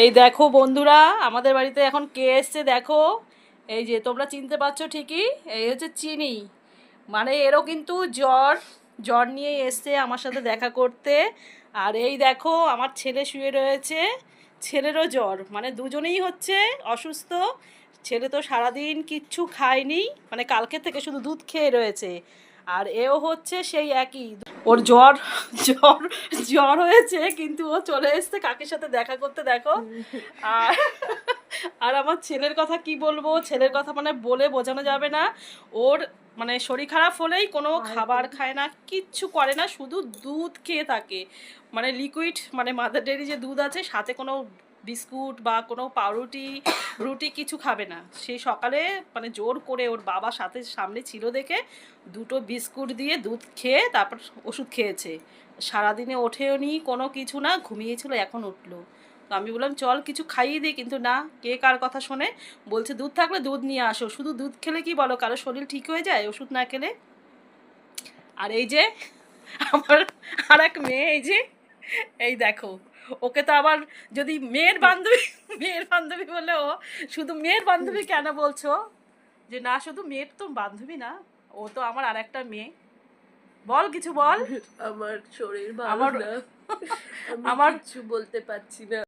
এই দেখো বন্ধুরা, আমাদের বাড়িতে এখন কে এসছে দেখো। এই যে তোমরা চিনতে পারছো ঠিকই, এই হচ্ছে চিনি। মানে এরও কিন্তু জ্বর জ্বর নিয়ে এসছে আমার সাথে দেখা করতে। আর এই দেখো আমার ছেলে শুয়ে রয়েছে, ছেলেরও জ্বর, মানে দুজনেই হচ্ছে অসুস্থ। ছেলে তো সারাদিন কিচ্ছু খায়নি, মানে কালকে থেকে শুধু দুধ খেয়ে রয়েছে। আর এও হচ্ছে সেই একই, ওর জ্বর জ্বর জ্বর হয়েছে, কিন্তু ও চলে এসছে কাকির সাথে দেখা করতে দেখো। আর আর আমার ছেলের কথা কি বলবো, ছেলের কথা মানে বলে বোঝানো যাবে না। ওর মানে শরীর খারাপ হলেই কোনো খাবার খায় না, কিচ্ছু করে না, শুধু দুধ খেয়ে থাকে। মানে লিকুইড, মানে মাদার ডেয়ারি যে দুধ আছে, সাথে কোনো বিস্কুট বা কোনো পাউরুটি রুটি কিছু খাবে না। সেই সকালে মানে জোর করে ওর বাবা সাথে সামনে ছিল দেখে দুটো বিস্কুট দিয়ে দুধ খেয়ে তারপর ওষুধ খেয়েছে। সারাদিনে ওঠেও নি, কোনো কিছু না, ঘুমিয়েছিল, এখন উঠলো। তো আমি বললাম চল কিছু খাইয়ে দিই, কিন্তু না, কে কার কথা শোনে। বলছে দুধ থাকলে দুধ নিয়ে আসো, শুধু দুধ খেলে কি বলো কারো শরীর ঠিক হয়ে যায় ওষুধ না খেলে? আর এই যে আমার আর এক মেয়ে, এই যে এই দেখো, ওকে তো আবার যদি মেয়ের বান্ধবী বলেও, শুধু মেয়ের বান্ধবী কেন বলছো? যে না, শুধু মেয়ের তো বান্ধবী না, ও তো আমার আর একটা মেয়ে। বল কিছু বল। আমার শরীর ভালো আমার না, আমি আমার কিছু বলতে পারছি না।